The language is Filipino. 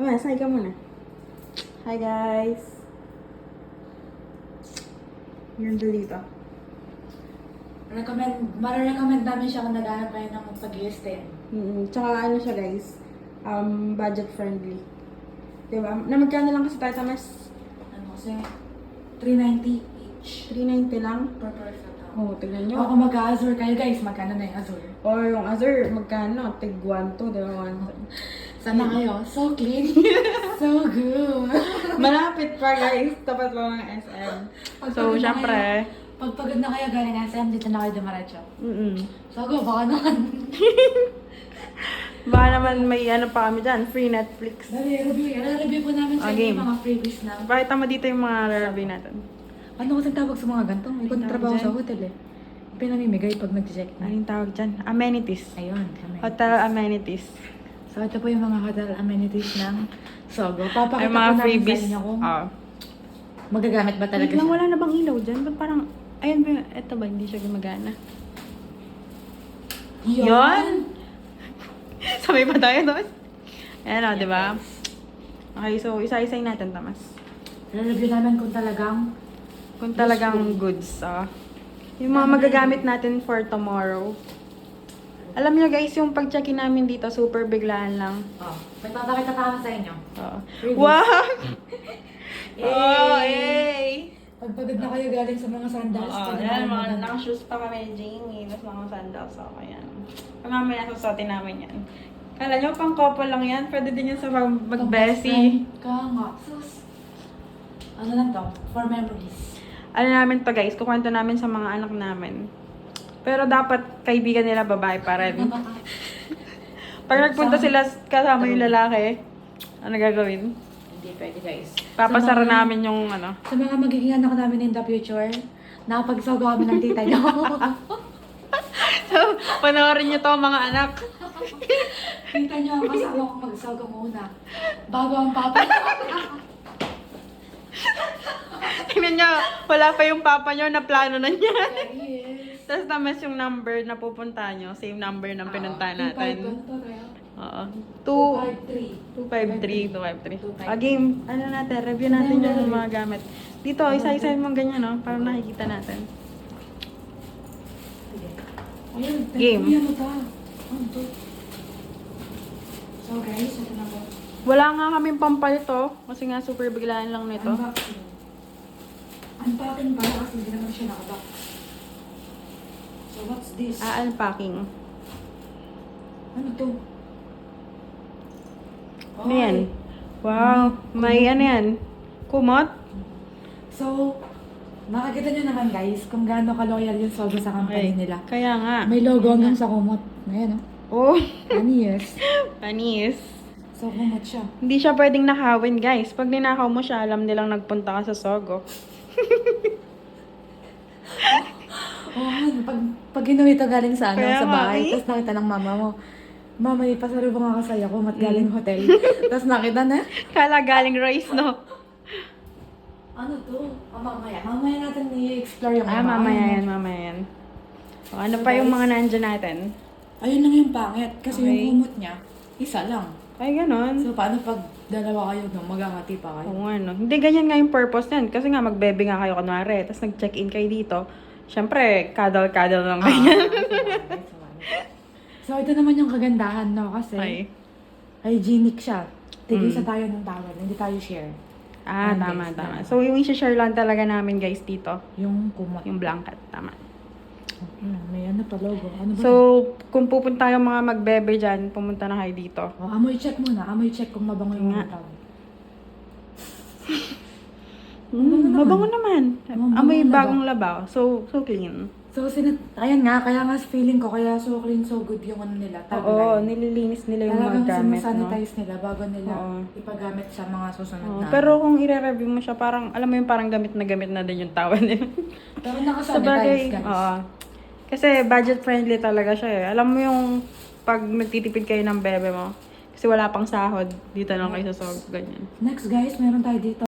muna, say ka muna. Hi guys. Yun dito. Mara-recommend namin siya kung naghanap kayo ng pag-i-stay. Tsaka ano siya guys, budget friendly. Diba? Na magkano lang kasi tayo, Tamas? Ano kasi, 390 each. 390 lang? Per person. Oo, tignan nyo. O kung mag-Azure kayo guys, magkano na yung Azure? Or yung other, magkano? Tig 1 to, diba? Sana kayo, so clean, so good. Malapit pa guys, tapat lang ng SM. So, syempre. Pag pagod na kayo galing SM, dito na kayo dumaretso. So go, baka naman. Baka naman may ano pa kami dyan, free Netflix. Dali, review po namin sa Game. inyo mga freebies na. Pakita mo dito yung mga review natin. Ano kasing tawag sa mga gantong? May kontrabaho sa hotel eh. Pinamimigay pag nag-check na. Anong tawag dyan? Amenities. Ayun, amenities. Hotel amenities. So ito po yung mga hotel amenities ng Sogo. Ay, Papakita mga po namin freebies. sa inyo kung Oo. magagamit ba talaga Wait lang, siya. wala na bang ilaw dyan? Ba't parang, ayun ba, ito ba, hindi siya gumagana? Yun! Sabay pa tayo, Tomas? Ayan o, Yeah, di ba? guys. Okay, so isa-isay natin, Tomas. Review namin kung talagang Kung talagang goods, yung mga magagamit natin for tomorrow. Alam nyo guys, yung pag-check-in namin dito, super biglaan lang. may papakita pa kami sa inyo. Oo. Freebies. Wow! Yay! Oh, yay! Pag pagod na kayo galing sa mga sandals, Oo, pwede yan, na mga kayo naka-shoes pa kami, Jamie, tapos mga sandals ako, yan. Mamaya susuotin namin yan. Kala nyo, pang couple lang yan, pwede din yan sa mag-bessie. Ka nga. Sus. Ano lang to? For memories. Ano namin to guys, kukwento namin sa mga anak namin. Pero dapat kaibigan nila babae pa rin. Pag nagpunta sila kasama yung lalaki, ano gagawin? Hindi pwede guys. Papasara Sa mga- namin yung ano. Sa mga magiging anak namin in the future, nakapagsago kami ng tita niyo. So, panoorin nyo to mga anak. Tita niyo ang kasama ko magsago muna. Bago ang papa. Tingnan nyo, wala pa yung papa nyo na plano na niya. Yes. Tapos naman yung number na pupunta nyo, same number ng pinunta natin. Oo. 253. 253. Game, ano natin, review natin yung mga gamit. Dito, isa-isa yung mga ganyan, no? Para nakikita natin. Ayun, Game. Ano to? Ano to? So guys, ito na po. Wala nga kaming pampalit, oh. Kasi nga super biglaan lang nito. Unboxing. Unpacking pala kasi hindi naman siya nakabox. So what's this? Unpacking. Ano to? Ano yan? Wow, may ano yan? Kumot? So, makikita nyo naman guys kung gaano ka-loyal yung Sogo sa company nila. Kaya nga. May logo hanggang sa kumot. Ayan Oh, Yes. panis. So, kumot siya. Hindi siya pwedeng nakawin, guys. Pag ninakaw mo siya, alam nilang nagpunta ka sa Sogo. Pag inuwi ito galing sa Kaya sa nga, bahay, eh. tapos nakita ng mama mo, Mama, ipasalubong nga kasaya ko, mat galing hotel. Tapos nakita na, Kala galing Royce, no? ano to? Mamaya. Mamaya natin i-explore yung Mamaya yan, mamaya yan. O, ano pa yung mga nandyan natin? Ayun lang yung pangit. Kasi Okay. yung kumot niya, isa lang. Ay, ganon. So, paano pag dalawa kayo, no, maghahati pa kayo? Oo nga, no? Hindi, ganyan nga yung purpose yan. Kasi nga, magbebe nga kayo kunwari. Tapos nag-check-in kayo dito. Siyempre, cuddle-cuddle lang ganyan. So, ito naman yung kagandahan, no? Kasi, Ay. hygienic siya. Tigisa tayo ng towel, hindi tayo share. Ah, Yan, tama, guys, tama. tama. So, yung i-share lang talaga namin, guys, dito. Yung kumot. Yung blanket, tama. May ano pa, logo. Ano ba? So, kung pupunta yung mga magbebe dyan, pumunta na kayo dito. amoy check muna. Amoy check kung mabango yung Nga. mga towel. Mabango naman. Mabango Amoy na ba? bagong labaw. So clean. So, ayan nga, kaya nga feeling ko, kaya so clean, so good yung ano nila, Oo, tagline. nililinis nila yung mga Talagang gamit, no? sinasanitize nila bago nila Oo. ipagamit sa mga susunod Oo, na. pero kung i-review mo siya, parang, alam mo yung parang gamit na din yung towel nila. Pero Sa nakasanitize, bagay, guys. oo. Kasi budget friendly talaga siya eh. Alam mo yung pag nagtitipid kayo ng bebe mo, kasi wala pang sahod, dito lang kayo sa ganyan. Next guys, meron tayo dito.